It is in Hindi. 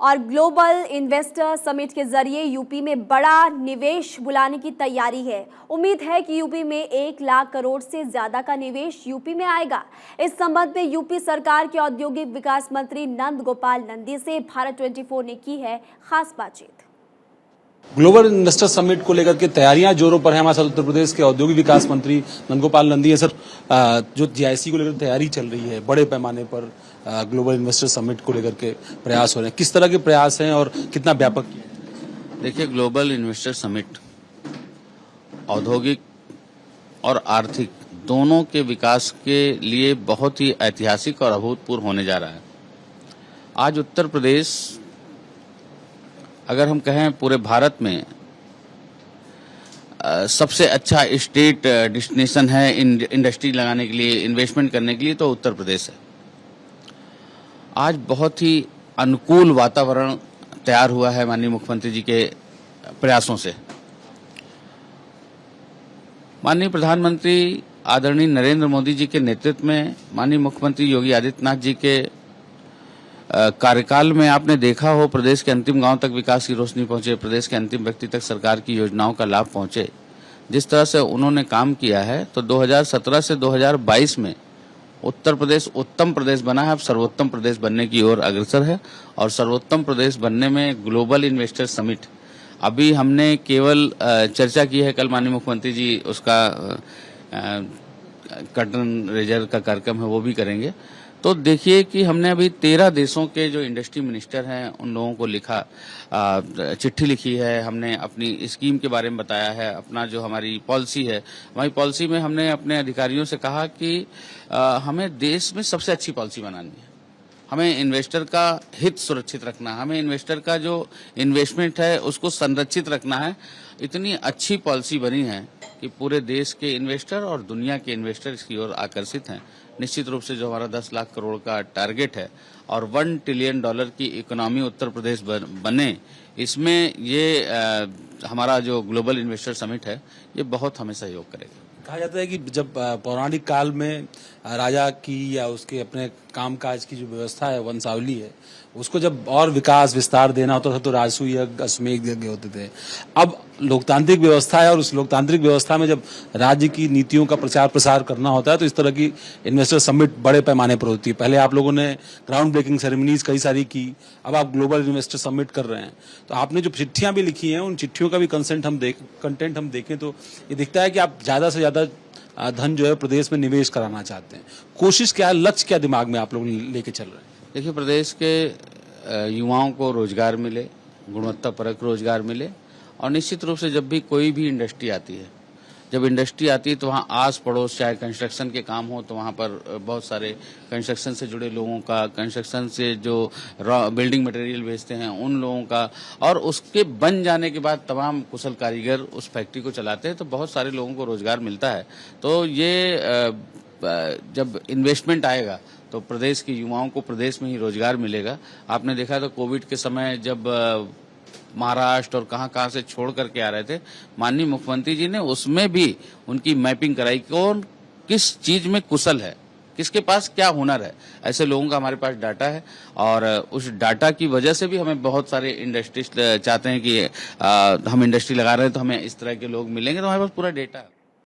और ग्लोबल इन्वेस्टर समिट के जरिए यूपी में बड़ा निवेश बुलाने की तैयारी है। उम्मीद है कि यूपी में 1 लाख करोड़ से ज्यादा का निवेश यूपी में आएगा। इस संबंध में यूपी सरकार के औद्योगिक विकास मंत्री नंद गोपाल नंदी से भारत 24 ने की है खास बातचीत। ग्लोबल इन्वेस्टर समिट को लेकर के तैयारियां जोरों पर है। हमारे साथ उत्तर प्रदेश के औद्योगिक विकास मंत्री नंदगोपाल नंदी है। सर, जो जीआईसी को लेकर तैयारी चल रही है, बड़े पैमाने पर ग्लोबल इन्वेस्टर समिट को लेकर के प्रयास हो रहे हैं, किस तरह के प्रयास हैं और कितना व्यापक? देखिए, ग्लोबल इन्वेस्टर समिट औद्योगिक और आर्थिक दोनों के विकास के लिए बहुत ही ऐतिहासिक और अभूतपूर्व होने जा रहा है। आज उत्तर प्रदेश, अगर हम कहें पूरे भारत में सबसे अच्छा स्टेट डेस्टिनेशन है इंडस्ट्री लगाने के लिए, इन्वेस्टमेंट करने के लिए, तो उत्तर प्रदेश है। आज बहुत ही अनुकूल वातावरण तैयार हुआ है माननीय मुख्यमंत्री जी के प्रयासों से। माननीय प्रधानमंत्री आदरणीय नरेंद्र मोदी जी के नेतृत्व में, माननीय मुख्यमंत्री योगी आदित्यनाथ जी के कार्यकाल में आपने देखा हो, प्रदेश के अंतिम गांव तक विकास की रोशनी पहुंचे, प्रदेश के अंतिम व्यक्ति तक सरकार की योजनाओं का लाभ पहुंचे। जिस तरह से उन्होंने काम किया है, तो 2017 से 2022 में उत्तर प्रदेश उत्तम प्रदेश बना है। अब सर्वोत्तम प्रदेश बनने की ओर अग्रसर है, और सर्वोत्तम प्रदेश बनने में ग्लोबल इन्वेस्टर समिट, अभी हमने केवल चर्चा की है, कल माननीय मुख्यमंत्री जी उसका कर्टन रेजर का कार्यक्रम है वो भी करेंगे। तो देखिए कि हमने अभी 13 देशों के जो इंडस्ट्री मिनिस्टर हैं उन लोगों को लिखा, चिट्ठी लिखी है। हमने अपनी स्कीम के बारे में बताया है, अपना जो हमारी पॉलिसी है, हमारी पॉलिसी में हमने अपने अधिकारियों से कहा कि हमें देश में सबसे अच्छी पॉलिसी बनानी है, हमें इन्वेस्टर का हित सुरक्षित रखना है, हमें इन्वेस्टर का जो इन्वेस्टमेंट है उसको संरक्षित रखना है। इतनी अच्छी पॉलिसी बनी है कि पूरे देश के इन्वेस्टर और दुनिया के इन्वेस्टर इसकी ओर आकर्षित हैं। निश्चित रूप से जो हमारा 10 लाख करोड़ का टारगेट है और $1 ट्रिलियन की इकोनॉमी उत्तर प्रदेश बने, इसमें ये हमारा जो ग्लोबल इन्वेस्टर समिट है ये बहुत हमें सहयोग करेगा। कहा जाता है कि जब पौराणिक काल में राजा की या उसके अपने कामकाज की जो व्यवस्था है, वंशावली है, उसको जब और विकास विस्तार देना होता था तो राजसूय यज्ञ, अश्वमेध यज्ञ होते थे। अब लोकतांत्रिक व्यवस्था है, और उस लोकतांत्रिक व्यवस्था में जब राज्य की नीतियों का प्रचार प्रसार करना होता है तो इस तरह की इन्वेस्टर समिट बड़े पैमाने पर होती है। पहले आप लोगों ने ग्राउंड ब्रेकिंग सेरेमनीज कई सारी की, अब आप ग्लोबल इन्वेस्टर समिट कर रहे हैं। तो आपने जो चिट्ठियां भी लिखी हैं, उन चिट्ठियों का भी कंटेंट हम देखें तो ये दिखता है कि आप ज्यादा से ज्यादा धन जो है प्रदेश में निवेश कराना चाहते हैं। कोशिश क्या है, लक्ष्य क्या दिमाग में आप लोग लेके चल रहे हैं? देखिए, प्रदेश के युवाओं को रोजगार मिले, गुणवत्तापरक रोजगार मिले, और निश्चित रूप से जब भी कोई भी इंडस्ट्री आती है, जब इंडस्ट्री आती है तो वहाँ आस पड़ोस, चाहे कंस्ट्रक्शन के काम हो तो वहाँ पर बहुत सारे कंस्ट्रक्शन से जुड़े लोगों का, कंस्ट्रक्शन से जो बिल्डिंग मटेरियल बेचते हैं उन लोगों का, और उसके बन जाने के बाद तमाम कुशल कारीगर उस फैक्ट्री को चलाते हैं, तो बहुत सारे लोगों को रोजगार मिलता है। तो ये जब इन्वेस्टमेंट आएगा तो प्रदेश के युवाओं को प्रदेश में ही रोजगार मिलेगा। आपने देखा तो कोविड के समय जब महाराष्ट्र और कहां से छोड़ करके आ रहे थे, माननीय मुख्यमंत्री जी ने उसमें भी उनकी मैपिंग कराई, कौन किस चीज में कुशल है, किसके पास क्या हुनर है। ऐसे लोगों का हमारे पास डाटा है, और उस डाटा की वजह से भी हमें बहुत सारे इंडस्ट्री चाहते हैं कि हम इंडस्ट्री लगा रहे हैं तो हमें इस तरह के लोग मिलेंगे, तो हमारे पास पूरा डेटा है।